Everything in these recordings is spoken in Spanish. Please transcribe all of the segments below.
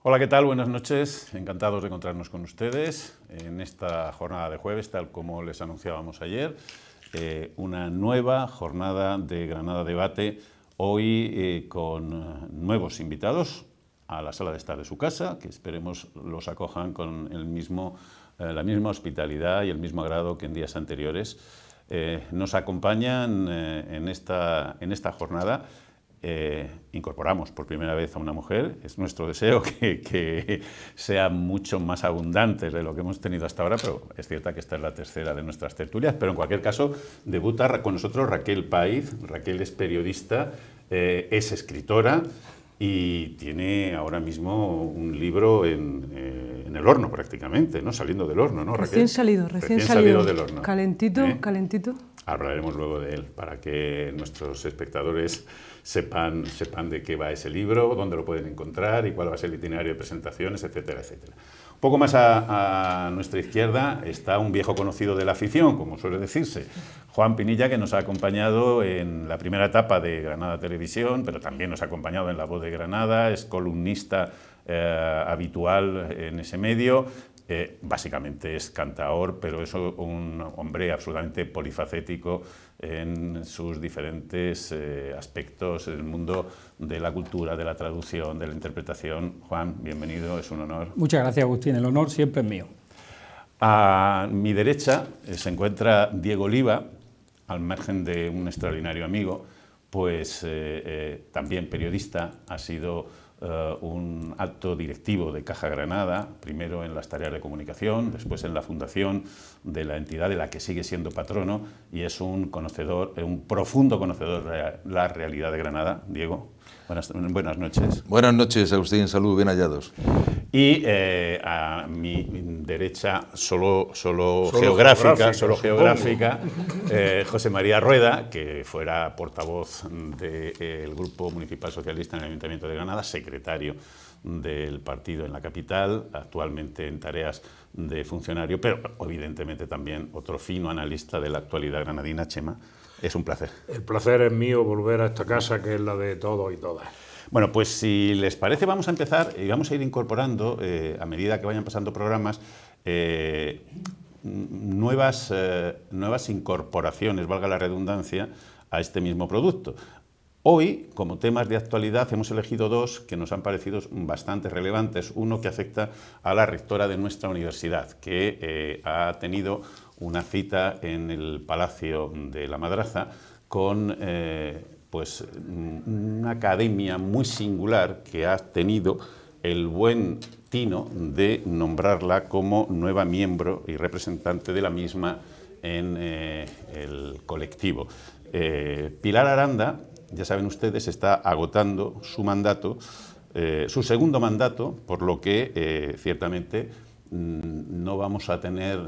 Hola, ¿qué tal? Buenas noches. Encantados de encontrarnos con ustedes en esta jornada de jueves, tal como les anunciábamos ayer. Una nueva jornada de Granada Debate, hoy con nuevos invitados a la sala de estar de su casa, que esperemos los acojan con la misma hospitalidad y el mismo agrado que en días anteriores. Nos acompañan en esta jornada. Incorporamos por primera vez a una mujer. Es nuestro deseo que sea mucho más abundante de lo que hemos tenido hasta ahora, pero es cierto que esta es la tercera de nuestras tertulias. Pero en cualquier caso, debuta con nosotros Raquel Paiz. Raquel es periodista, es escritora y tiene ahora mismo un libro en el horno prácticamente, ¿no? Saliendo del horno, ¿no, Raquel? Recién salido del horno. Calentito, calentito. Hablaremos luego de él para que nuestros espectadores sepan de qué va ese libro, dónde lo pueden encontrar y cuál va a ser el itinerario de presentaciones, etcétera, etcétera. Un poco más a nuestra izquierda está un viejo conocido de la afición, como suele decirse, Juan Pinilla, que nos ha acompañado en la primera etapa de Granada Televisión, pero también nos ha acompañado en La Voz de Granada, es columnista habitual en ese medio. Básicamente es cantaor, pero es un hombre absolutamente polifacético en sus diferentes aspectos en el mundo de la cultura, de la traducción, de la interpretación. Juan, bienvenido, es un honor. Muchas gracias, Agustín, el honor siempre es mío. A mi derecha se encuentra Diego Oliva, al margen de un extraordinario amigo, pues también periodista, ha sido un alto directivo de Caja Granada, primero en las tareas de comunicación, después en la fundación de la entidad de la que sigue siendo patrono, y es un profundo conocedor de la realidad de Granada. Diego, buenas noches. Buenas noches, Agustín, salud, bien hallados. Y a mi derecha, solo geográfica, José María Rueda, que fuera portavoz del Grupo Municipal Socialista en el Ayuntamiento de Granada, secretario del partido en la capital, actualmente en tareas de funcionario, pero evidentemente también otro fino analista de la actualidad granadina. Chema, es un placer. El placer es mío volver a esta casa, que es la de todos y todas. Bueno, pues si les parece vamos a empezar y vamos a ir incorporando, a medida que vayan pasando programas, nuevas incorporaciones, valga la redundancia, a este mismo producto. Hoy, como temas de actualidad, hemos elegido dos que nos han parecido bastante relevantes. Uno que afecta a la rectora de nuestra universidad, que ha tenido una cita en el Palacio de la Madraza con pues una academia muy singular que ha tenido el buen tino de nombrarla como nueva miembro y representante de la misma en el colectivo. Pilar Aranda, ya saben ustedes, está agotando su mandato, su segundo mandato, por lo que ciertamente no vamos a tener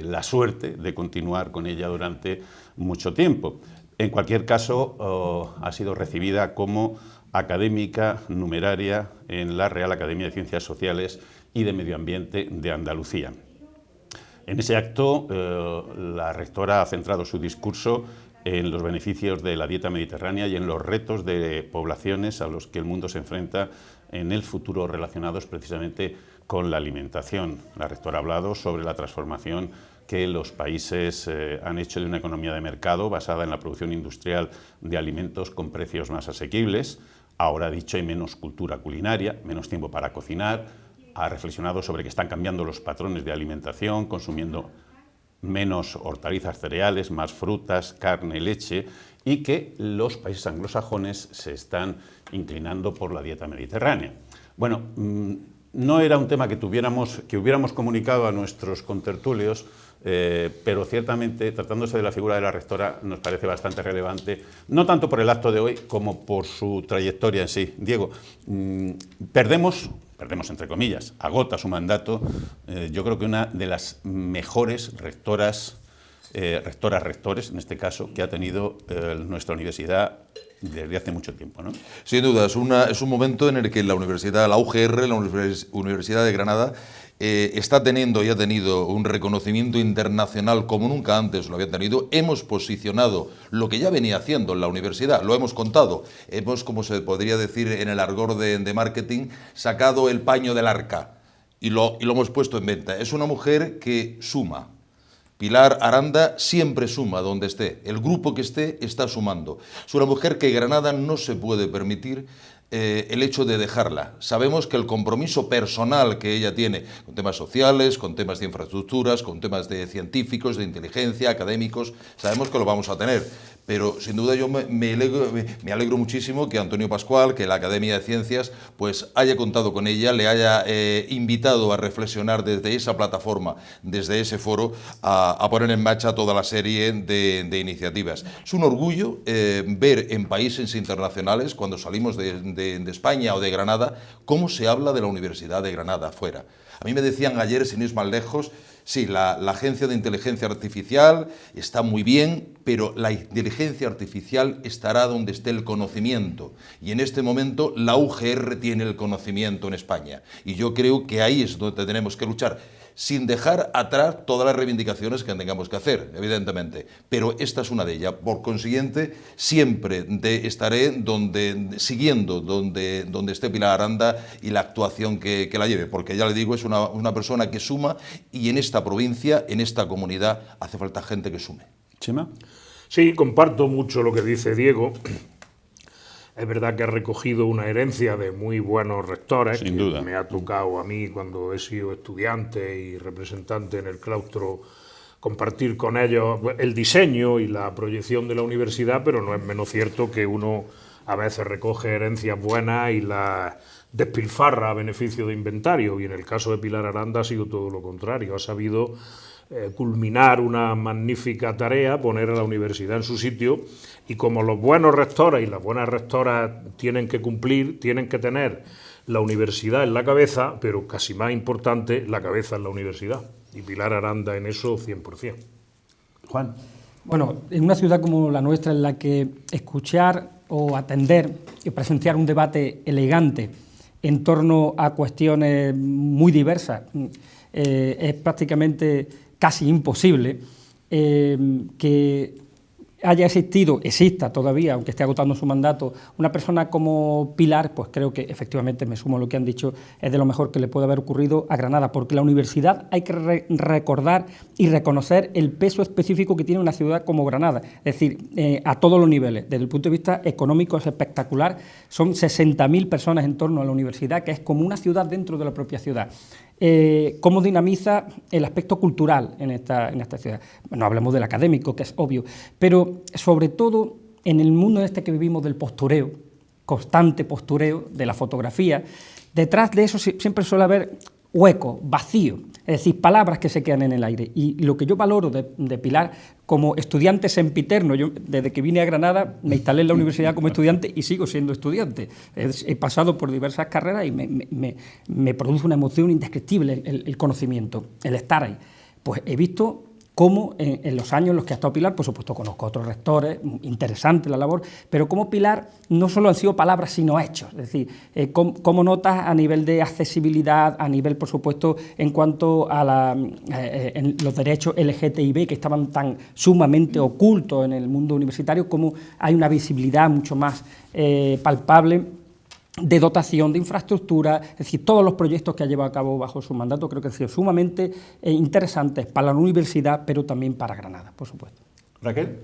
la suerte de continuar con ella durante mucho tiempo. En cualquier caso, ha sido recibida como académica numeraria en la Real Academia de Ciencias Sociales y de Medio Ambiente de Andalucía. En ese acto, la rectora ha centrado su discurso en los beneficios de la dieta mediterránea y en los retos de poblaciones a los que el mundo se enfrenta en el futuro relacionados precisamente con la alimentación. La rectora ha hablado sobre la transformación que los países han hecho de una economía de mercado basada en la producción industrial de alimentos con precios más asequibles. Ahora ha dicho hay menos cultura culinaria, menos tiempo para cocinar. Ha reflexionado sobre que están cambiando los patrones de alimentación, consumiendo menos hortalizas, cereales, más frutas, carne, leche, y que los países anglosajones se están inclinando por la dieta mediterránea. Bueno, no era un tema que hubiéramos comunicado a nuestros contertulios, pero ciertamente, tratándose de la figura de la rectora, nos parece bastante relevante, no tanto por el acto de hoy como por su trayectoria en sí. Diego, perdemos entre comillas, agota su mandato, yo creo que una de las mejores rectoras rectoras, rectores, en este caso, que ha tenido nuestra universidad desde hace mucho tiempo, ¿no? Sin duda, es un momento en el que la UGR, la Universidad de Granada, está teniendo y ha tenido un reconocimiento internacional como nunca antes lo había tenido. Hemos posicionado lo que ya venía haciendo en la universidad, lo hemos contado, hemos, como se podría decir en el argot de marketing, sacado el paño del arca y lo hemos puesto en venta. Es una mujer que suma. Pilar Aranda siempre suma donde esté, el grupo que esté está sumando. Es una mujer que Granada no se puede permitir el hecho de dejarla. Sabemos que el compromiso personal que ella tiene con temas sociales, con temas de infraestructuras, con temas de científicos, de inteligencia, académicos, sabemos que lo vamos a tener. Pero sin duda yo me alegro muchísimo que Antonio Pascual, que la Academia de Ciencias, pues haya contado con ella, le haya invitado a reflexionar desde esa plataforma, desde ese foro, a poner en marcha toda la serie de iniciativas. Es un orgullo ver en países internacionales, cuando salimos de España o de Granada, cómo se habla de la Universidad de Granada afuera. A mí me decían ayer, sin ir más lejos, sí, la Agencia de Inteligencia Artificial está muy bien, pero la inteligencia artificial estará donde esté el conocimiento. Y en este momento la UGR tiene el conocimiento en España. Y yo creo que ahí es donde tenemos que luchar, sin dejar atrás todas las reivindicaciones que tengamos que hacer, evidentemente. Pero esta es una de ellas. Por consiguiente, siempre estaré siguiendo donde esté Pilar Aranda y la actuación que la lleve, porque ya le digo, es una persona que suma, y en esta provincia, en esta comunidad, hace falta gente que sume. ¿Chema? Sí, comparto mucho lo que dice Diego. Es verdad que ha recogido una herencia de muy buenos rectores. Sin duda. Me ha tocado a mí, cuando he sido estudiante y representante en el claustro, compartir con ellos el diseño y la proyección de la universidad, pero no es menos cierto que uno a veces recoge herencias buenas y las despilfarra a beneficio de inventario, y en el caso de Pilar Aranda ha sido todo lo contrario. Ha sabido culminar una magnífica tarea, poner a la universidad en su sitio, y como los buenos rectores y las buenas rectoras tienen que cumplir, tienen que tener la universidad en la cabeza, pero casi más importante, la cabeza en la universidad. Y Pilar Aranda en eso 100%. Juan. Bueno, en una ciudad como la nuestra, en la que escuchar o atender y presenciar un debate elegante en torno a cuestiones muy diversas es prácticamente casi imposible, que exista todavía, aunque esté agotando su mandato, una persona como Pilar, pues creo que efectivamente, me sumo a lo que han dicho, es de lo mejor que le puede haber ocurrido a Granada, porque la universidad, hay que recordar y reconocer el peso específico que tiene una ciudad como Granada, es decir, a todos los niveles. Desde el punto de vista económico es espectacular, son 60.000 personas en torno a la universidad, que es como una ciudad dentro de la propia ciudad. Cómo dinamiza el aspecto cultural en esta ciudad. No hablemos del académico, que es obvio, pero sobre todo en el mundo este que vivimos del postureo, constante postureo, de la fotografía, detrás de eso siempre suele haber hueco, vacío, es decir, palabras que se quedan en el aire. Y lo que yo valoro de Pilar, como estudiante sempiterno, yo desde que vine a Granada me instalé en la universidad como estudiante y sigo siendo estudiante. He pasado por diversas carreras y me produce una emoción indescriptible el conocimiento, el estar ahí. Pues he visto cómo en los años en los que ha estado Pilar, por supuesto conozco a otros rectores, interesante la labor, pero cómo Pilar no solo han sido palabras sino hechos, es decir, cómo notas a nivel de accesibilidad, a nivel por supuesto en cuanto a en los derechos LGTBI que estaban tan sumamente ocultos en el mundo universitario, cómo hay una visibilidad mucho más palpable de dotación, de infraestructura, es decir, todos los proyectos que ha llevado a cabo bajo su mandato creo que han sido sumamente interesantes para la universidad, pero también para Granada, por supuesto. Raquel.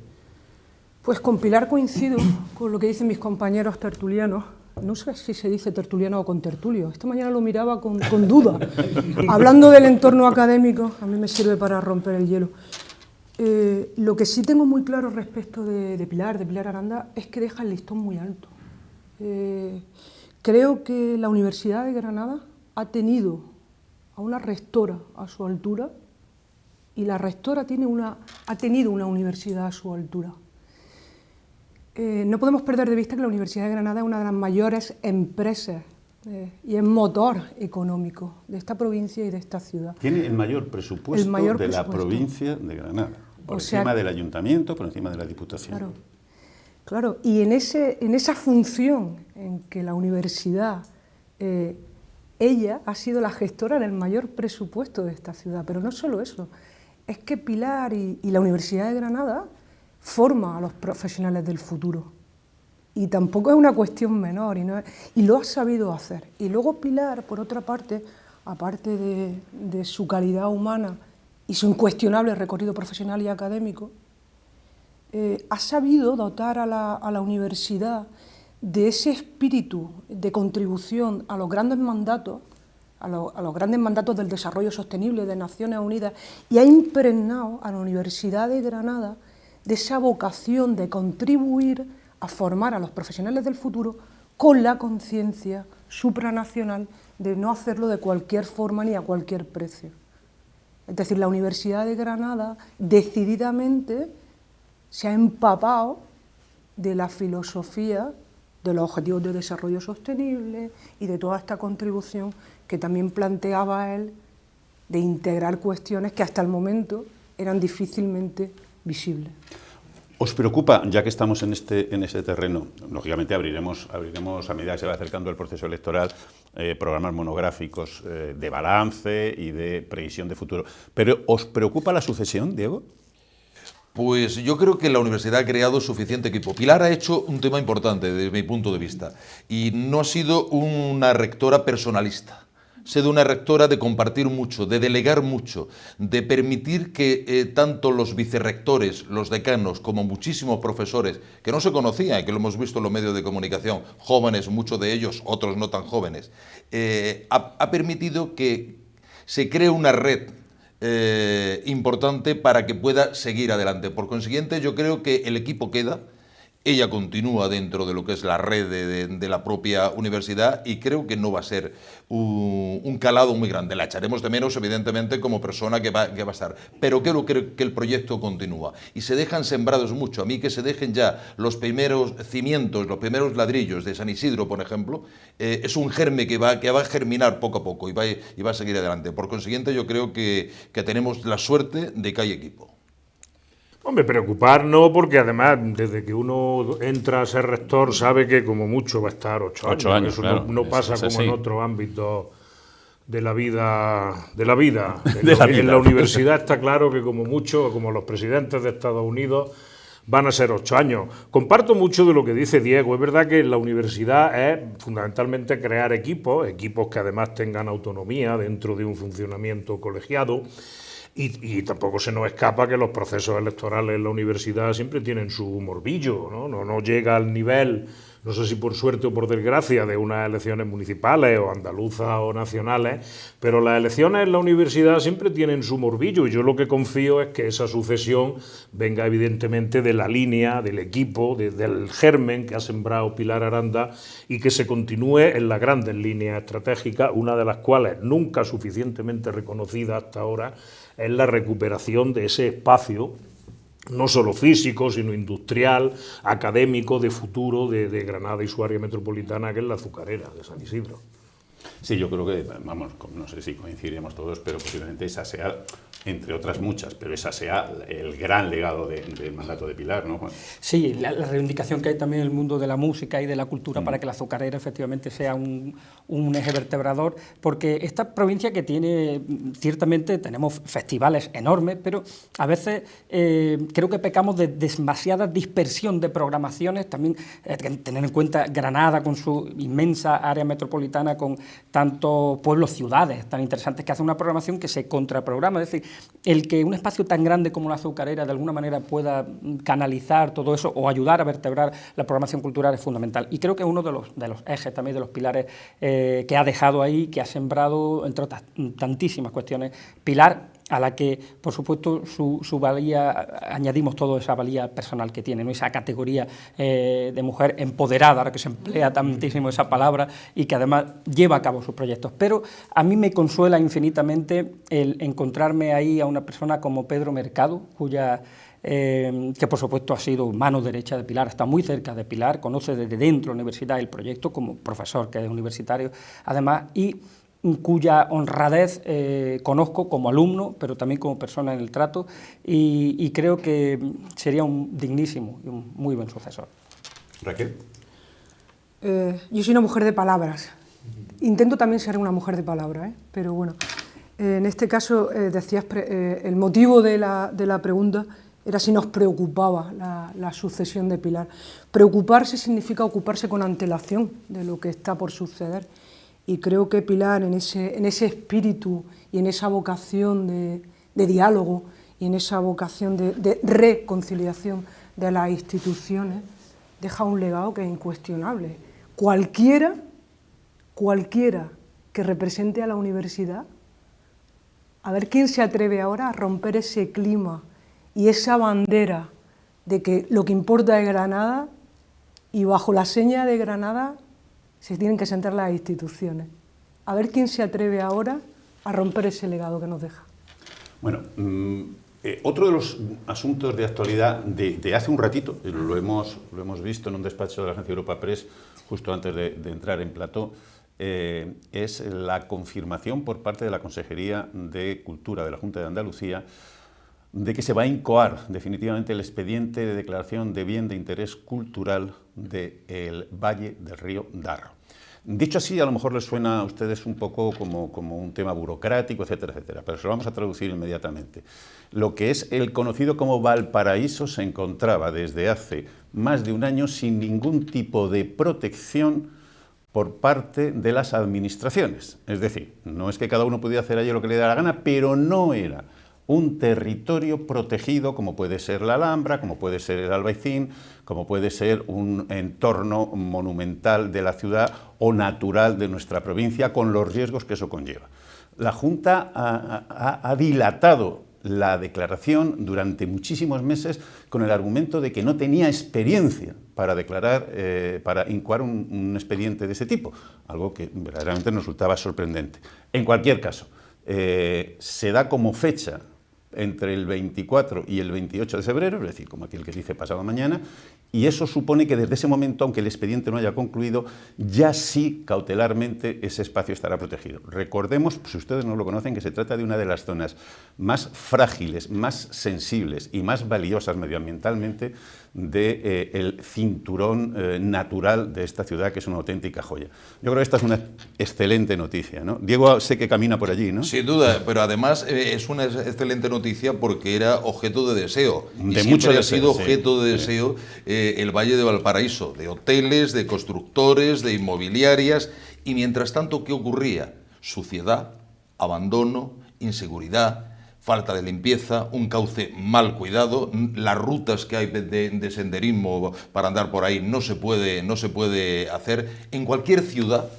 Pues con Pilar coincido con lo que dicen mis compañeros tertulianos. No sé si se dice tertuliano o contertulio. Esta mañana lo miraba con duda. Hablando del entorno académico, a mí me sirve para romper el hielo. Lo que sí tengo muy claro respecto de Pilar Aranda, es que deja el listón muy alto. Creo que la Universidad de Granada ha tenido a una rectora a su altura, y la rectora ha tenido una universidad a su altura. No podemos perder de vista que la Universidad de Granada es una de las mayores empresas y es motor económico de esta provincia y de esta ciudad. Tiene el mayor presupuesto de la provincia de Granada. Por O sea, encima del ayuntamiento, por encima de la diputación. Claro, claro. Y en esa función en que la universidad, ella ha sido la gestora del mayor presupuesto de esta ciudad, pero no solo eso, es que Pilar y la Universidad de Granada forma a los profesionales del futuro. Y tampoco es una cuestión menor, y lo ha sabido hacer. Y luego Pilar, por otra parte, aparte de su calidad humana y su incuestionable recorrido profesional y académico, ha sabido dotar a la universidad de ese espíritu de contribución a los grandes mandatos, a los grandes mandatos del desarrollo sostenible de Naciones Unidas, y ha impregnado a la Universidad de Granada de esa vocación de contribuir a formar a los profesionales del futuro con la conciencia supranacional de no hacerlo de cualquier forma ni a cualquier precio. Es decir, la Universidad de Granada decididamente se ha empapado de la filosofía de los objetivos de desarrollo sostenible y de toda esta contribución que también planteaba él de integrar cuestiones que hasta el momento eran difícilmente visibles. ¿Os preocupa, ya que estamos en ese terreno, lógicamente abriremos a medida que se va acercando el proceso electoral, programas monográficos de balance y de previsión de futuro, pero ¿os preocupa la sucesión, Diego? Pues yo creo que la universidad ha creado suficiente equipo. Pilar ha hecho un tema importante desde mi punto de vista y no ha sido una rectora personalista. Ha sido una rectora de compartir mucho, de delegar mucho, de permitir que tanto los vicerrectores, los decanos, como muchísimos profesores, que no se conocían y que lo hemos visto en los medios de comunicación, jóvenes, muchos de ellos, otros no tan jóvenes, ha permitido que se cree una red importante para que pueda seguir adelante. Por consiguiente, yo creo que el equipo queda, ella continúa dentro de lo que es la red de la propia universidad y creo que no va a ser un calado muy grande. La echaremos de menos, evidentemente, como persona que va a estar. Pero creo que el proyecto continúa y se dejan sembrados mucho. A mí que se dejen ya los primeros cimientos, los primeros ladrillos de San Isidro, por ejemplo, es un germe que va a germinar poco a poco y va a seguir adelante. Por consiguiente, yo creo que tenemos la suerte de que hay equipo. Hombre, preocupar no, porque además desde que uno entra a ser rector sabe que como mucho va a estar 8 años. 8 años, Eso claro. no pasa como en otros ámbitos de la vida. En la universidad está claro que como mucho, como los presidentes de Estados Unidos, van a ser 8 años. Comparto mucho de lo que dice Diego. Es verdad que la universidad es fundamentalmente crear equipos que además tengan autonomía dentro de un funcionamiento colegiado. Y tampoco se nos escapa que los procesos electorales en la universidad siempre tienen su morbillo, ¿no? No llega al nivel, no sé si por suerte o por desgracia, de unas elecciones municipales o andaluzas o nacionales, pero las elecciones en la universidad siempre tienen su morbillo y yo lo que confío es que esa sucesión venga evidentemente de la línea, del equipo, del germen que ha sembrado Pilar Aranda y que se continúe en las grandes líneas estratégicas, una de las cuales nunca suficientemente reconocida hasta ahora, es la recuperación de ese espacio, no solo físico, sino industrial, académico, de futuro de Granada y su área metropolitana, que es la azucarera de San Isidro. Sí, yo creo que, vamos, no sé si coincidiremos todos, pero posiblemente esa sea, entre otras muchas, pero esa sea el gran legado del mandato de Pilar, ¿no, Juan? Sí, la reivindicación que hay también en el mundo de la música y de la cultura para que la azucarera efectivamente sea un eje vertebrador, porque esta provincia que tiene, ciertamente tenemos festivales enormes, pero a veces creo que pecamos de demasiada dispersión de programaciones, también tener en cuenta Granada con su inmensa área metropolitana, con tantos pueblos, ciudades tan interesantes que hacen una programación que se contraprograma, es decir, el que un espacio tan grande como la azucarera de alguna manera pueda canalizar todo eso o ayudar a vertebrar la programación cultural es fundamental. Y creo que uno de los ejes también, de los pilares que ha dejado ahí, que ha sembrado, entre otras tantísimas cuestiones, Pilar, a la que, por supuesto, su valía, añadimos toda esa valía personal que tiene, ¿no? Esa categoría de mujer empoderada, ahora que se emplea tantísimo esa palabra, y que además lleva a cabo sus proyectos. Pero a mí me consuela infinitamente el encontrarme ahí a una persona como Pedro Mercado, cuya que por supuesto ha sido mano derecha de Pilar, está muy cerca de Pilar, conoce desde dentro de la universidad el proyecto como profesor que es universitario, además, y cuya honradez conozco como alumno, pero también como persona en el trato, y creo que sería un dignísimo y un muy buen sucesor. Raquel. Yo soy una mujer de palabras. Intento también ser una mujer de palabras, pero bueno. En este caso, decías, el motivo de la pregunta era si nos preocupaba la sucesión de Pilar. Preocuparse significa ocuparse con antelación de lo que está por suceder. Y creo que Pilar, en ese espíritu y en esa vocación de diálogo y en esa vocación de reconciliación de las instituciones, deja un legado que es incuestionable. Cualquiera que represente a la universidad, a ver quién se atreve ahora a romper ese clima y esa bandera de que lo que importa es Granada, y bajo la seña de Granada se tienen que sentar las instituciones. A ver quién se atreve ahora a romper ese legado que nos deja. Bueno, otro de los asuntos de actualidad de hace un ratito, lo hemos visto en un despacho de la agencia Europa Press justo antes de entrar en plató, es la confirmación por parte de la Consejería de Cultura de la Junta de Andalucía de que se va a incoar definitivamente el expediente de declaración de bien de interés cultural del Valle del Río Darro. Dicho así, a lo mejor les suena a ustedes un poco como un tema burocrático, etcétera, etcétera, pero se lo vamos a traducir inmediatamente. Lo que es el conocido como Valparaíso se encontraba desde hace más de un año sin ningún tipo de protección por parte de las administraciones. Es decir, no es que cada uno pudiera hacer allí lo que le da la gana, pero no era un territorio protegido como puede ser la Alhambra, como puede ser el Albaicín, como puede ser un entorno monumental de la ciudad o natural de nuestra provincia, con los riesgos que eso conlleva. La Junta ha dilatado la declaración durante muchísimos meses con el argumento de que no tenía experiencia para declarar, para incoar un expediente de ese tipo, algo que verdaderamente nos resultaba sorprendente. En cualquier caso, se da como fecha entre el 24 y el 28 de febrero, es decir, como aquel que dice pasado mañana, y eso supone que desde ese momento, aunque el expediente no haya concluido, ya sí cautelarmente ese espacio estará protegido. Recordemos, si ustedes no lo conocen, que se trata de una de las zonas más frágiles, más sensibles y más valiosas medioambientalmente del cinturón natural de esta ciudad, que es una auténtica joya. Yo creo que esta es una excelente noticia, ¿no? Diego sé que camina por allí, ¿no? Sin duda, pero además es una excelente noticia porque era objeto de deseo. De y mucho siempre ha deseo, sido sí, objeto de sí. deseo el Valle de Valparaíso, de hoteles, de constructores, de inmobiliarias. Y mientras tanto, ¿qué ocurría? Suciedad, abandono, inseguridad, falta de limpieza, un cauce mal cuidado, las rutas que hay de senderismo para andar por ahí no se puede hacer. En cualquier ciudad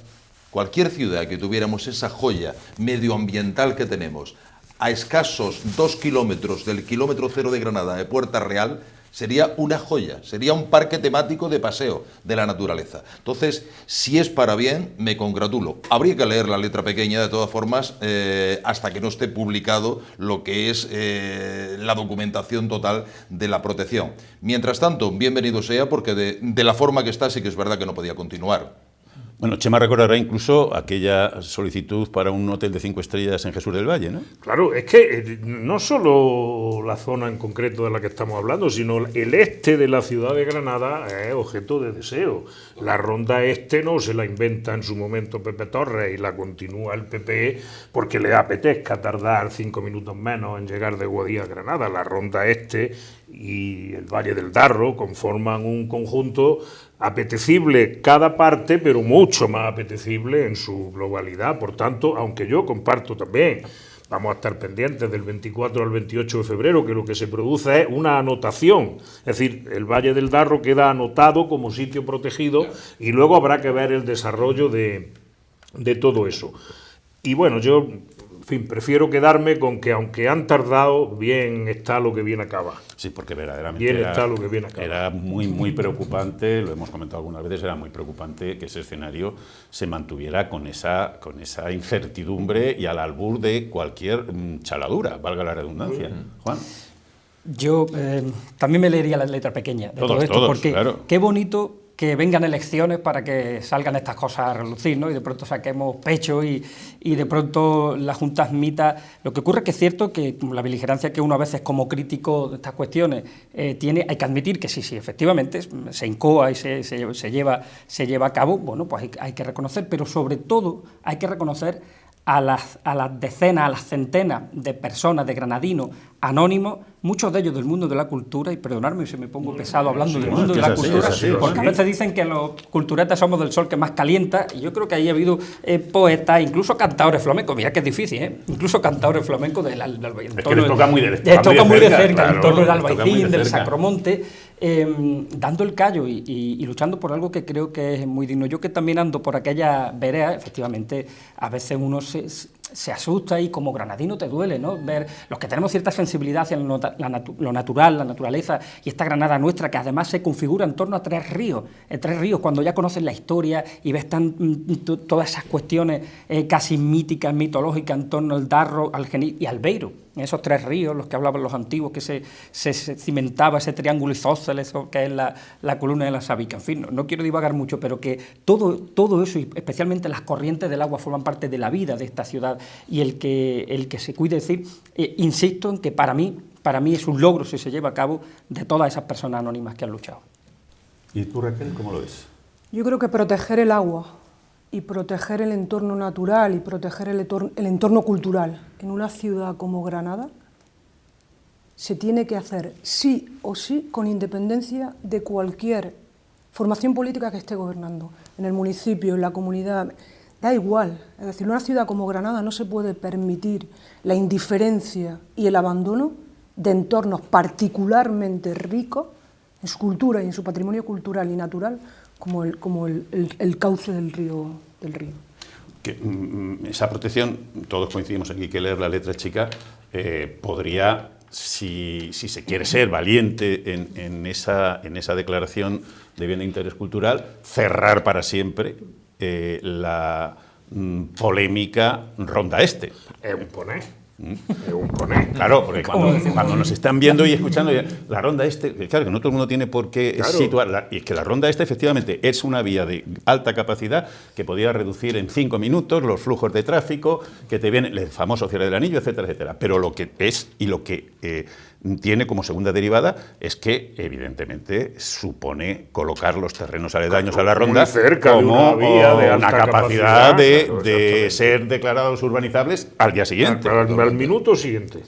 que tuviéramos esa joya medioambiental que tenemos, a escasos 2 kilómetros del kilómetro cero de Granada, de Puerta Real, sería una joya, sería un parque temático de paseo de la naturaleza. Entonces, si es para bien, me congratulo. Habría que leer la letra pequeña, de todas formas, hasta que no esté publicado lo que es la documentación total de la protección. Mientras tanto, bienvenido sea, porque de la forma que está, sí que es verdad que no podía continuar. Bueno, Chema recordará incluso aquella solicitud para un hotel de 5 estrellas en Jesús del Valle, ¿no? Claro, es que no solo la zona en concreto de la que estamos hablando, sino el este de la ciudad de Granada es objeto de deseo. La ronda este no se la inventa en su momento Pepe Torres y la continúa el PP porque le apetezca tardar 5 minutos menos en llegar de Guadix a Granada. La ronda este y el Valle del Darro conforman un conjunto apetecible cada parte, pero mucho más apetecible en su globalidad. Por tanto, aunque yo comparto también, vamos a estar pendientes del 24 al 28 de febrero, que lo que se produce es una anotación. Es decir, el Valle del Darro queda anotado como sitio protegido y luego habrá que ver el desarrollo de todo eso. Y bueno, yo, en fin, prefiero quedarme con que aunque han tardado, bien está lo que bien acaba. Sí, porque verdaderamente Bien está lo que bien acaba. Era muy preocupante, lo hemos comentado algunas veces, era muy preocupante que ese escenario se mantuviera con esa incertidumbre y al albur de cualquier chaladura, valga la redundancia. Juan. Yo también me leería la letra pequeña de todo esto, todos, porque claro. qué bonito que vengan elecciones para que salgan estas cosas a relucir, ¿no? Y de pronto saquemos pecho y de pronto la Junta admita. Lo que ocurre es que es cierto que la beligerancia que uno a veces como crítico de estas cuestiones tiene, hay que admitir que sí, efectivamente se incoa y se lleva a cabo, bueno, pues hay que reconocer, pero sobre todo hay que reconocer a las decenas, a las centenas de personas, de granadinos anónimos, muchos de ellos del mundo de la cultura, y perdonadme si me pongo pesado hablando del mundo de la cultura, porque a veces dicen que los culturetas somos del sol que más calienta, y yo creo que ahí ha habido poetas, incluso cantadores flamencos, mira que es difícil, incluso cantadores flamencos del Albaicín. Es que les toca muy de cerca, claro, en torno del Albaicín, del Sacromonte, dando el callo y luchando por algo que creo que es muy digno. Yo que también ando por aquella vereda, efectivamente, a veces uno se asusta y como granadino te duele, ¿no? Ver los que tenemos cierta sensibilidad hacia lo natural, la naturaleza y esta Granada nuestra que además se configura en torno a tres ríos, cuando ya conoces la historia y ves todas esas cuestiones casi míticas, mitológicas en torno al Darro, al Genil y al Beiro, esos tres ríos, los que hablaban los antiguos, que se cimentaba ese triángulo isósceles, que es la columna de la Sabica. En fin, no quiero divagar mucho, pero que todo eso, y especialmente las corrientes del agua, forman parte de la vida de esta ciudad, y el que se cuide decir, insisto en que para mí es un logro si se lleva a cabo de todas esas personas anónimas que han luchado. ¿Y tú, Raquel, cómo lo ves? Yo creo que proteger el agua y proteger el entorno natural y proteger el entorno cultural en una ciudad como Granada se tiene que hacer sí o sí con independencia de cualquier formación política que esté gobernando, en el municipio, en la comunidad, da igual. Es decir, en una ciudad como Granada no se puede permitir la indiferencia y el abandono de entornos particularmente ricos en su cultura y en su patrimonio cultural y natural como el cauce del río. Esa protección, todos coincidimos aquí que leer la letra chica, podría, si se quiere ser valiente en esa declaración de bien de interés cultural, cerrar para siempre la polémica Ronda Este. Es un poner. Claro, porque cuando nos están viendo y escuchando, la Ronda Este, claro que no todo el mundo tiene por qué situarla, y es que la Ronda Este efectivamente es una vía de alta capacidad que podría reducir en 5 minutos los flujos de tráfico, que te viene el famoso cierre del anillo, etcétera, etcétera. Pero lo que es y lo que tiene como segunda derivada es que evidentemente supone colocar los terrenos aledaños a la Ronda cerca como de una vía de alta capacidad capacidad, de ser declarados urbanizables al día siguiente. Al minuto siguiente.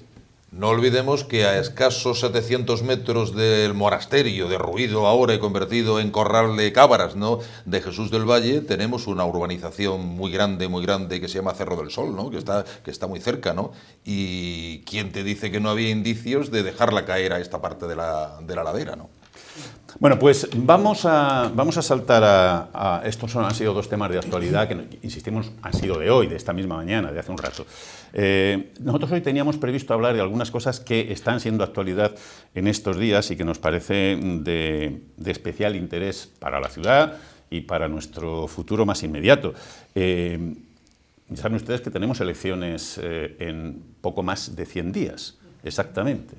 No olvidemos que a escasos 700 metros del monasterio, derruido ahora y convertido en corral de cámaras, ¿no?, de Jesús del Valle, tenemos una urbanización muy grande que se llama Cerro del Sol, ¿no?, que está muy cerca, ¿no? Y ¿quién te dice que no había indicios de dejarla caer a esta parte de la ladera, ¿no? Bueno, pues vamos a saltar a estos han sido dos temas de actualidad que, insistimos, han sido de hoy, de esta misma mañana, de hace un rato. Nosotros hoy teníamos previsto hablar de algunas cosas que están siendo actualidad en estos días y que nos parecen de especial interés para la ciudad y para nuestro futuro más inmediato. Saben ustedes que tenemos elecciones en poco más de 100 días, exactamente,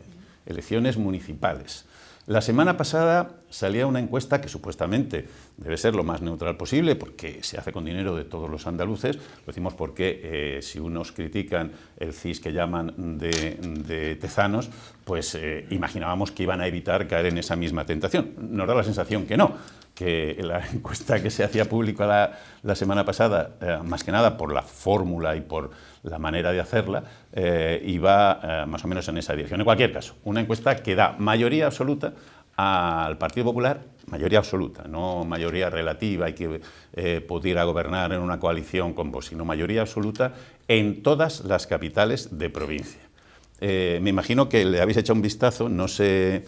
elecciones municipales. La semana pasada salía una encuesta que supuestamente debe ser lo más neutral posible porque se hace con dinero de todos los andaluces. Lo decimos porque si unos critican el CIS que llaman de tezanos, pues imaginábamos que iban a evitar caer en esa misma tentación. Nos da la sensación que no, que la encuesta que se hacía pública la semana pasada, más que nada por la fórmula y por la manera de hacerla, iba más o menos en esa dirección. En cualquier caso, una encuesta que da mayoría absoluta al Partido Popular, mayoría absoluta, no mayoría relativa y que pudiera gobernar en una coalición con Vox, sino mayoría absoluta en todas las capitales de provincia. Me imagino que le habéis echado un vistazo, no sé,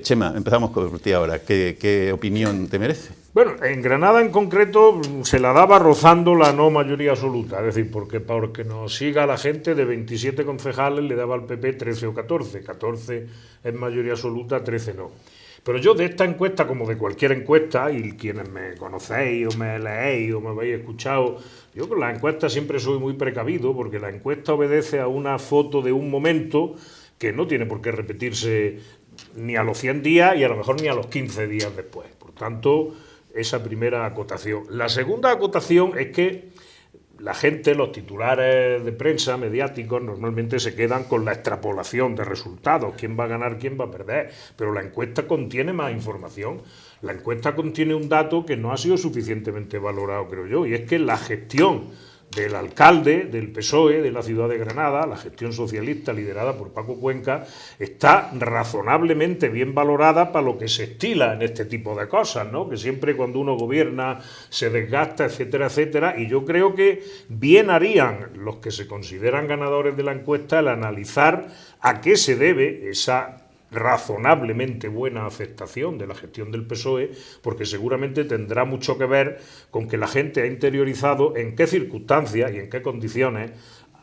Chema, empezamos por ti ahora, ¿qué opinión te merece? Bueno, en Granada en concreto se la daba rozando la no mayoría absoluta, es decir, porque nos siga la gente, de 27 concejales le daba al PP 13 o 14, 14 es mayoría absoluta, 13 no. Pero yo de esta encuesta, como de cualquier encuesta, y quienes me conocéis o me leéis o me habéis escuchado, yo con las encuestas siempre soy muy precavido, porque la encuesta obedece a una foto de un momento que no tiene por qué repetirse ni a los 100 días y a lo mejor ni a los 15 días después. Por tanto, esa primera acotación. La segunda acotación es que la gente, los titulares de prensa mediáticos, normalmente se quedan con la extrapolación de resultados, quién va a ganar, quién va a perder, pero la encuesta contiene más información. La encuesta contiene un dato que no ha sido suficientemente valorado, creo yo, y es que la gestión del alcalde del PSOE de la ciudad de Granada, la gestión socialista liderada por Paco Cuenca, está razonablemente bien valorada para lo que se estila en este tipo de cosas, ¿no? Que siempre cuando uno gobierna se desgasta, etcétera, etcétera, y yo creo que bien harían los que se consideran ganadores de la encuesta el analizar a qué se debe esa razonablemente buena aceptación de la gestión del PSOE, porque seguramente tendrá mucho que ver con que la gente ha interiorizado en qué circunstancias y en qué condiciones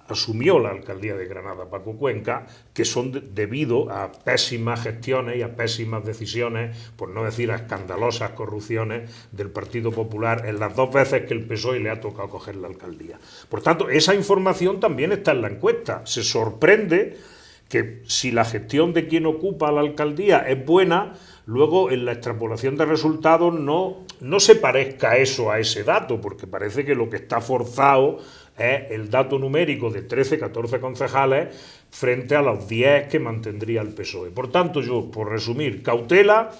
asumió la alcaldía de Granada Paco Cuenca, que son debido a pésimas gestiones y a pésimas decisiones, por no decir a escandalosas corrupciones del Partido Popular en las 2 veces que el PSOE le ha tocado coger la alcaldía. Por tanto, esa información también está en la encuesta. Se sorprende que si la gestión de quien ocupa la alcaldía es buena, luego en la extrapolación de resultados no se parezca eso a ese dato, porque parece que lo que está forzado es el dato numérico de 13, 14 concejales frente a los 10 que mantendría el PSOE. Por tanto, yo, por resumir, cautela,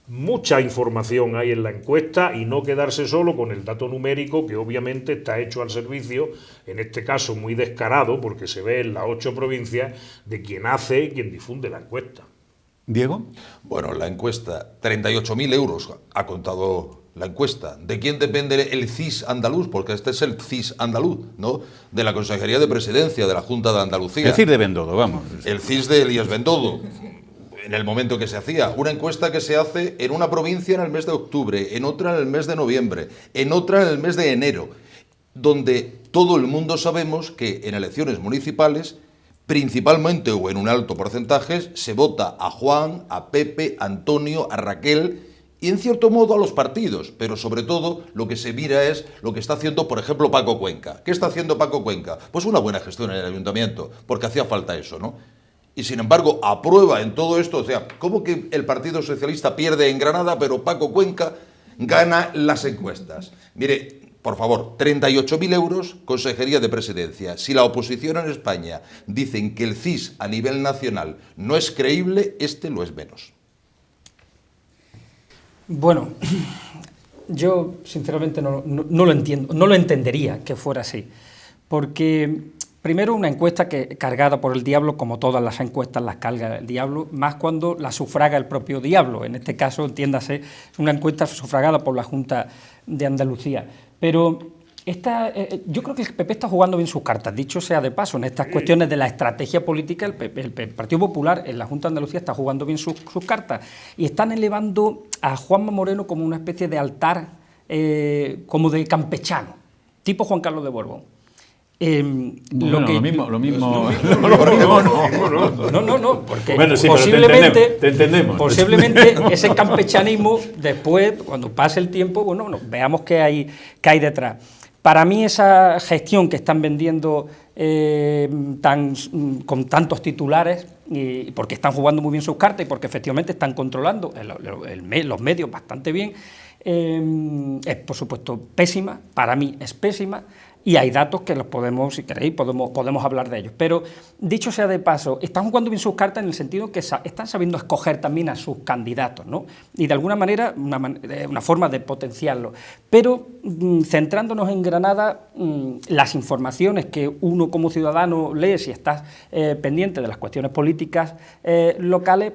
mucha información hay en la encuesta y no quedarse solo con el dato numérico que obviamente está hecho al servicio, en este caso muy descarado, porque se ve en las 8 provincias, de quien hace y quien difunde la encuesta. ¿Diego? Bueno, la encuesta, 38.000 euros ha contado la encuesta. ¿De quién depende el CIS andaluz? Porque este es el CIS andaluz, ¿no? De la Consejería de Presidencia, de la Junta de Andalucía. El CIS de Bendodo, vamos. El CIS de Elías Bendodo. En el momento que se hacía, una encuesta que se hace en una provincia en el mes de octubre, en otra en el mes de noviembre, en otra en el mes de enero, donde todo el mundo sabemos que en elecciones municipales, principalmente o en un alto porcentaje, se vota a Juan, a Pepe, a Antonio, a Raquel y en cierto modo a los partidos, pero sobre todo lo que se mira es lo que está haciendo, por ejemplo, Paco Cuenca. ¿Qué está haciendo Paco Cuenca? Pues una buena gestión en el ayuntamiento, porque hacía falta eso, ¿no? Y sin embargo, aprueba en todo esto, o sea, ¿cómo que el Partido Socialista pierde en Granada, pero Paco Cuenca gana las encuestas? Mire, por favor, 38.000 euros, Consejería de Presidencia. Si la oposición en España dicen que el CIS a nivel nacional no es creíble, este lo es menos. Bueno, yo sinceramente no lo entiendo, no lo entendería que fuera así, porque primero, una encuesta cargada por el diablo, como todas las encuestas las carga el diablo, más cuando la sufraga el propio diablo. En este caso, entiéndase, es una encuesta sufragada por la Junta de Andalucía. Pero yo creo que el PP está jugando bien sus cartas. Dicho sea de paso, en estas cuestiones de la estrategia política, el Partido Popular en la Junta de Andalucía está jugando bien sus cartas y están elevando a Juanma Moreno como una especie de altar, como de campechano, tipo Juan Carlos de Borbón. Bueno, lo mismo. No, porque bueno, sí, posiblemente, te entendemos. Posiblemente ese campechanismo, después, cuando pase el tiempo, bueno, veamos qué hay detrás. Para mí esa gestión que están vendiendo con tantos titulares, y porque están jugando muy bien sus cartas y porque efectivamente están controlando los medios bastante bien, es por supuesto pésima, para mí es pésima. Y hay datos que los podemos, si queréis, podemos hablar de ellos. Pero, dicho sea de paso, están jugando bien sus cartas en el sentido que están sabiendo escoger también a sus candidatos, ¿no? Y de alguna manera, una forma de potenciarlo. Pero, centrándonos en Granada, las informaciones que uno como ciudadano lee, si estás pendiente de las cuestiones políticas locales,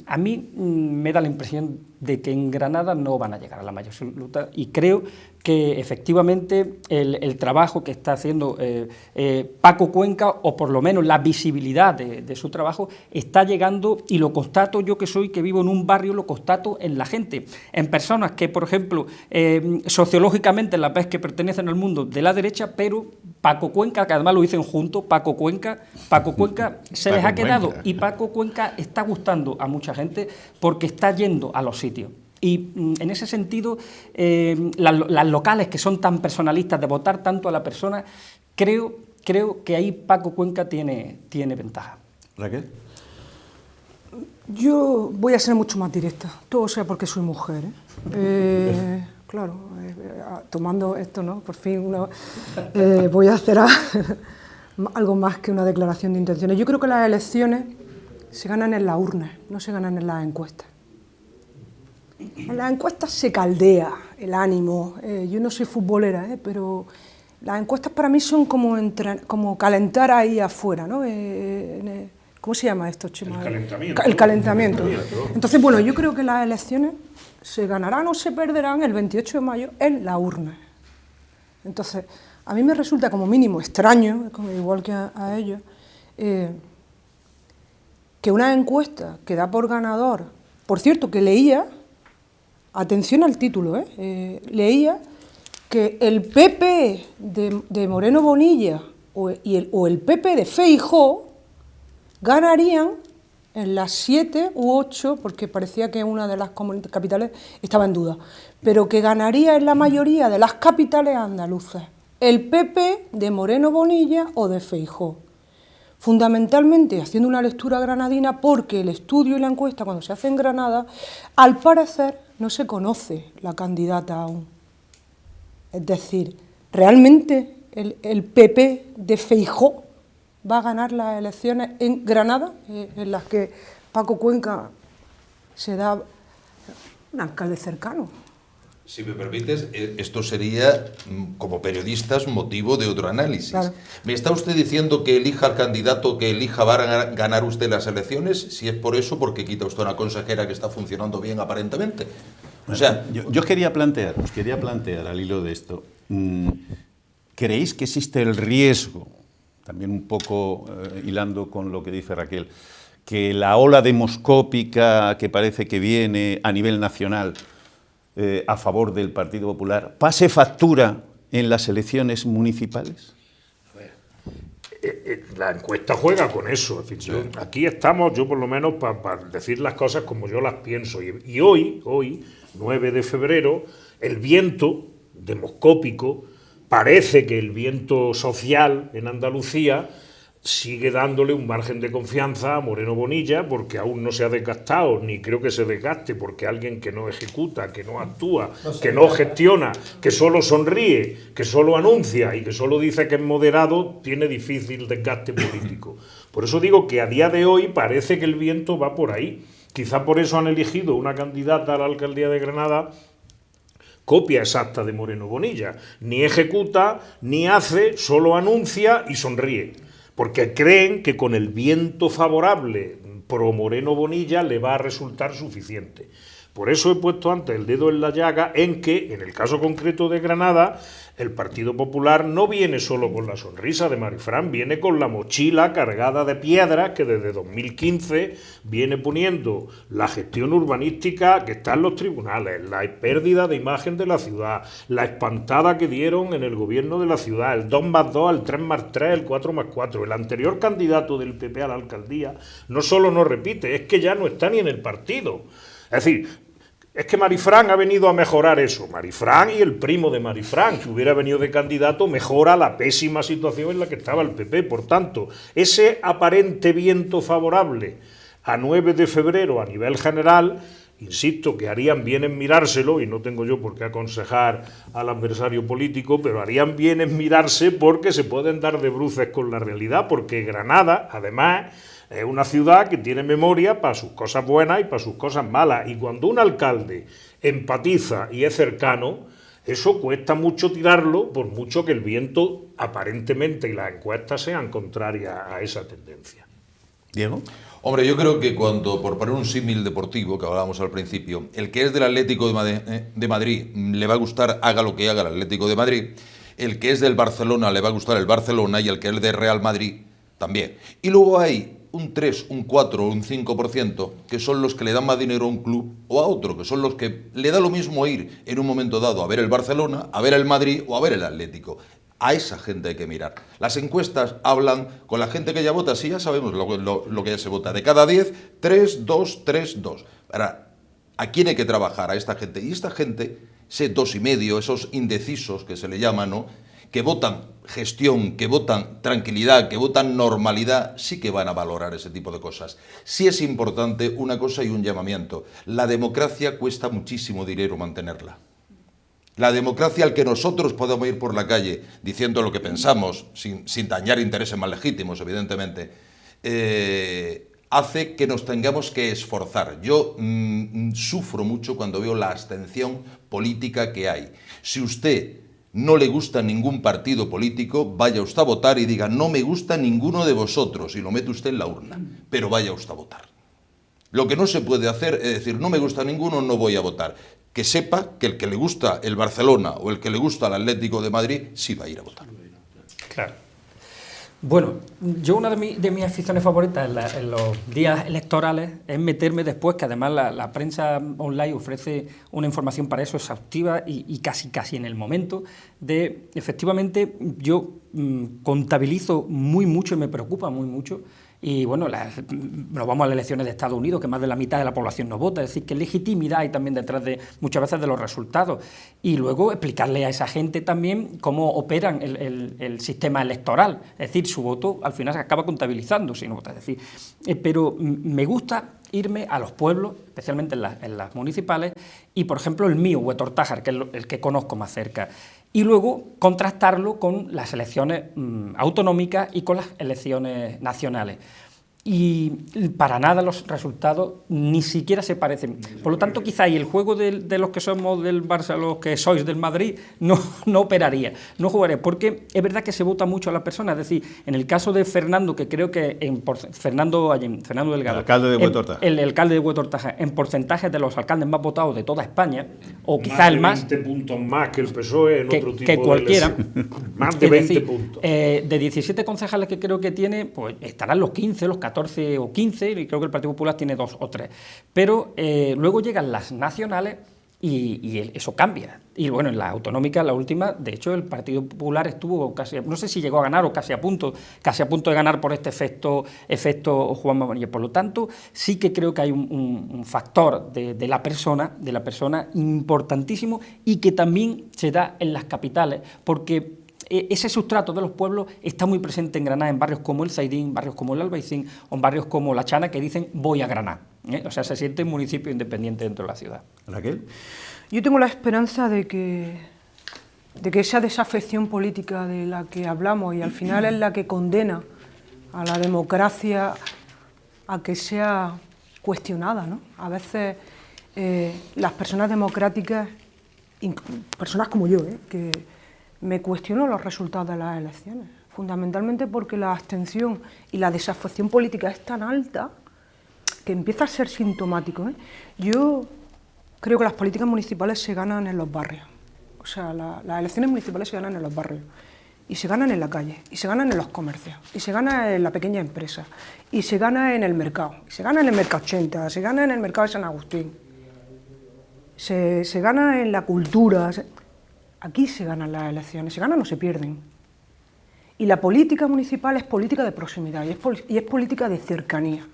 a mí me da la impresión de que en Granada no van a llegar a la mayoría absoluta y creo que efectivamente el trabajo que está haciendo Paco Cuenca, o por lo menos la visibilidad de su trabajo, está llegando, y lo constato yo que vivo en un barrio, lo constato en la gente, en personas que, por ejemplo, sociológicamente las ves que pertenecen al mundo de la derecha, pero Paco Cuenca, que además lo dicen juntos, Paco Cuenca se les ha quedado, y Paco Cuenca está gustando a mucha gente porque está yendo a los sitios. Y en ese sentido, las locales que son tan personalistas, de votar tanto a la persona, creo que ahí Paco Cuenca tiene ventaja. ¿Raquel? Yo voy a ser mucho más directa, todo sea porque soy mujer, claro, tomando esto, ¿no? Por fin voy a hacer algo más que una declaración de intenciones. Yo creo que las elecciones se ganan en las urnas, no se ganan en las encuestas. En las encuestas se caldea el ánimo. Yo no soy futbolera, pero las encuestas para mí son como calentar ahí afuera, ¿no? ¿Cómo se llama esto, Chema? El calentamiento. El calentamiento. Entonces, bueno, yo creo que las elecciones se ganarán o se perderán el 28 de mayo en la urna. Entonces, a mí me resulta como mínimo extraño, igual que a ellos, que una encuesta que da por ganador, por cierto, que leía, atención al título, leía que el PP de Moreno Bonilla o el PP de Feijóo ganarían en las 7 u 8, porque parecía que una de las capitales estaba en duda, pero que ganaría en la mayoría de las capitales andaluzas el PP de Moreno Bonilla o de Feijóo. Fundamentalmente haciendo una lectura granadina, porque el estudio y la encuesta cuando se hace en Granada, al parecer no se conoce la candidata aún. Es decir, ¿realmente el PP de Feijóo va a ganar las elecciones en Granada, en las que Paco Cuenca se da un alcalde cercano? Si me permites, esto sería, como periodistas, motivo de otro análisis. Claro. ¿Me está usted diciendo que elija al candidato que elija va a ganar usted las elecciones? Si es por eso, ¿por qué quita usted a una consejera que está funcionando bien aparentemente? O sea, os quería plantear al hilo de esto, ¿creéis que existe el riesgo, también un poco hilando con lo que dice Raquel, que la ola demoscópica que parece que viene a nivel nacional a favor del Partido Popular pase factura en las elecciones municipales? La encuesta juega con eso. Es decir, aquí estamos, yo por lo menos, para decir las cosas como yo las pienso. Y hoy, 9 de febrero, el viento demoscópico, parece que el viento social en Andalucía sigue dándole un margen de confianza a Moreno Bonilla, porque aún no se ha desgastado, ni creo que se desgaste, porque alguien que no ejecuta, que no actúa, que no gestiona, que solo sonríe, que solo anuncia y que solo dice que es moderado, tiene difícil desgaste político. Por eso digo que a día de hoy parece que el viento va por ahí. Quizá por eso han elegido una candidata a la alcaldía de Granada copia exacta de Moreno Bonilla. Ni ejecuta, ni hace, solo anuncia y sonríe. Porque creen que con el viento favorable pro Moreno Bonilla le va a resultar suficiente. Por eso he puesto antes el dedo en la llaga en que, en el caso concreto de Granada, el Partido Popular no viene solo con la sonrisa de Marifran, viene con la mochila cargada de piedras que desde 2015 viene poniendo la gestión urbanística que está en los tribunales, la pérdida de imagen de la ciudad, la espantada que dieron en el gobierno de la ciudad, el 2+2, el 3+3, el 4+4. El anterior candidato del PP a la alcaldía no solo no repite, es que ya no está ni en el partido. Es decir, es que Marifran ha venido a mejorar eso. Marifran y el primo de Marifran, que hubiera venido de candidato, mejora la pésima situación en la que estaba el PP. Por tanto, ese aparente viento favorable a 9 de febrero a nivel general, insisto que harían bien en mirárselo, y no tengo yo por qué aconsejar al adversario político, pero harían bien en mirarse porque se pueden dar de bruces con la realidad, porque Granada, además, es una ciudad que tiene memoria para sus cosas buenas y para sus cosas malas. Y cuando un alcalde empatiza y es cercano, eso cuesta mucho tirarlo, por mucho que el viento aparentemente y las encuestas sean contrarias a esa tendencia. Diego. Hombre, yo creo que cuando, por poner un símil deportivo que hablábamos al principio, el que es del Atlético de Madrid le va a gustar, haga lo que haga el Atlético de Madrid, el que es del Barcelona le va a gustar el Barcelona y el que es del Real Madrid también. Y luego hay un 3, un 4 o un 5% que son los que le dan más dinero a un club o a otro, que son los que le da lo mismo ir en un momento dado a ver el Barcelona, a ver el Madrid o a ver el Atlético. A esa gente hay que mirar. Las encuestas hablan con la gente que ya vota, sí, ya sabemos lo que ya se vota. De cada 10, 3, 2, 3, 2. Ahora, ¿a quién hay que trabajar? A esta gente. Y esta gente, ese 2,5, esos indecisos que se le llaman, ¿no?, que votan gestión, que votan tranquilidad, que votan normalidad, sí que van a valorar ese tipo de cosas. Sí es importante una cosa y un llamamiento. La democracia cuesta muchísimo dinero mantenerla. La democracia al que nosotros podemos ir por la calle diciendo lo que pensamos, sin dañar intereses más legítimos, evidentemente, hace que nos tengamos que esforzar. Yo sufro mucho cuando veo la abstención política que hay. Si usted no le gusta ningún partido político, vaya usted a votar y diga, no me gusta ninguno de vosotros, y lo mete usted en la urna, pero vaya usted a votar. Lo que no se puede hacer es decir, no me gusta ninguno, no voy a votar. Que sepa que el que le gusta el Barcelona o el que le gusta el Atlético de Madrid, sí va a ir a votar. Claro. Bueno, yo una de mis aficiones favoritas en los días electorales es meterme después, que además la prensa online ofrece una información para eso exhaustiva y casi en el momento, de efectivamente yo contabilizo muy mucho y me preocupa muy mucho. Y bueno, nos vamos a las elecciones de Estados Unidos, que más de la mitad de la población no vota, es decir, qué legitimidad hay también detrás de muchas veces de los resultados. Y luego explicarle a esa gente también cómo operan el sistema electoral, es decir, su voto al final se acaba contabilizando si no vota. Es decir, pero me gusta irme a los pueblos, especialmente en las municipales, y por ejemplo el mío, Huetortájar, que es el que conozco más cerca, y luego contrastarlo con las elecciones autonómicas y con las elecciones nacionales. Y para nada los resultados ni siquiera se parecen. Por lo tanto, quizá y el juego de los que somos del Barça, los que sois del Madrid, no operaría, no jugaría, porque es verdad que se vota mucho a las personas. Es decir, en el caso de Fernando, que creo que Fernando Delgado, el alcalde de Huetortájar, el alcalde de Huetortájar, en porcentaje de los alcaldes más votados de toda España, o quizá el más... 20 puntos más que el PSOE en otro tipo que cualquiera. Más de 20 puntos. De 17 concejales que creo que tiene, pues estarán los 15, los 14 o 15, y creo que el Partido Popular tiene 2 o 3. Pero luego llegan las nacionales y eso cambia. Y bueno, en la autonómica, la última, de hecho, el Partido Popular estuvo casi, no sé si llegó a ganar o casi a punto de ganar por este efecto Juanma Bonilla. Por lo tanto, sí que creo que hay un factor de la persona importantísimo y que también se da en las capitales, porque ese sustrato de los pueblos está muy presente en Granada, en barrios como el Zaidín, barrios como el Albaicín, o en barrios como La Chana, que dicen voy a Granada. O sea, se siente un municipio independiente dentro de la ciudad. Raquel. Yo tengo la esperanza de que esa desafección política de la que hablamos y al final es la que condena a la democracia a que sea cuestionada, ¿no? A veces las personas democráticas, personas como yo, que me cuestiono los resultados de las elecciones, fundamentalmente porque la abstención y la desafección política es tan alta que empieza a ser sintomático. Yo creo que las políticas municipales se ganan en los barrios, o sea, las elecciones municipales se ganan en los barrios, y se ganan en la calle, y se ganan en los comercios, y se gana en la pequeña empresa, y se gana en el mercado, y se gana en el Mercado 80, se gana en el mercado de San Agustín, se gana en la cultura. Aquí se ganan las elecciones, se ganan o se pierden. Y la política municipal es política de proximidad y es política de cercanía.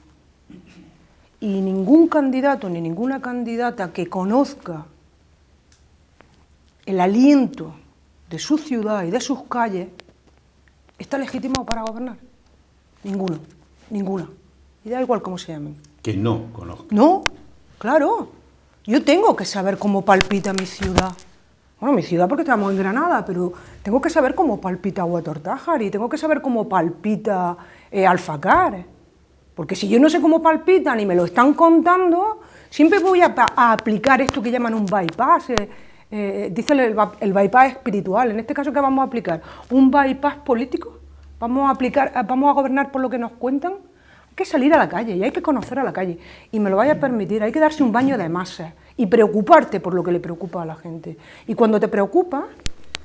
Y ningún candidato ni ninguna candidata que conozca el aliento de su ciudad y de sus calles está legitimado para gobernar. Ninguna. Y da igual cómo se llamen. Que no conozca. No, claro. Yo tengo que saber cómo palpita mi ciudad. Bueno, mi ciudad porque estamos en Granada, pero tengo que saber cómo palpita Huetortájar y tengo que saber cómo palpita Alfacar. Porque si yo no sé cómo palpitan y me lo están contando, siempre voy a aplicar esto que llaman un bypass. Dice el bypass espiritual. En este caso, ¿qué vamos a aplicar? ¿Un bypass político? ¿Vamos a gobernar por lo que nos cuentan? Hay que salir a la calle y hay que conocer a la calle. Y me lo vaya a permitir, hay que darse un baño de masas y preocuparte por lo que le preocupa a la gente. Y cuando te preocupas,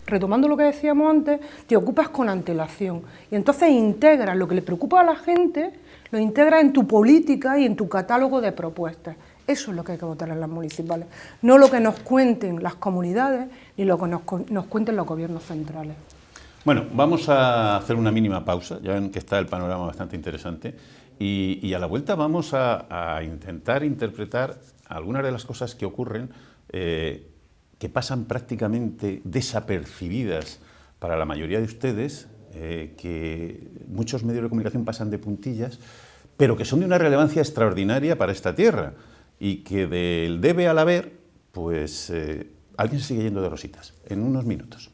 retomando lo que decíamos antes, te ocupas con antelación. Y entonces integras lo que le preocupa a la gente, lo integras en tu política y en tu catálogo de propuestas. Eso es lo que hay que votar en las municipales. No lo que nos cuenten las comunidades ni lo que nos cuenten los gobiernos centrales. Bueno, vamos a hacer una mínima pausa, ya ven que está el panorama bastante interesante, y a la vuelta vamos a intentar interpretar algunas de las cosas que ocurren, que pasan prácticamente desapercibidas para la mayoría de ustedes, que muchos medios de comunicación pasan de puntillas, pero que son de una relevancia extraordinaria para esta tierra, y que del debe al haber, pues alguien se sigue yendo de rositas. En unos minutos.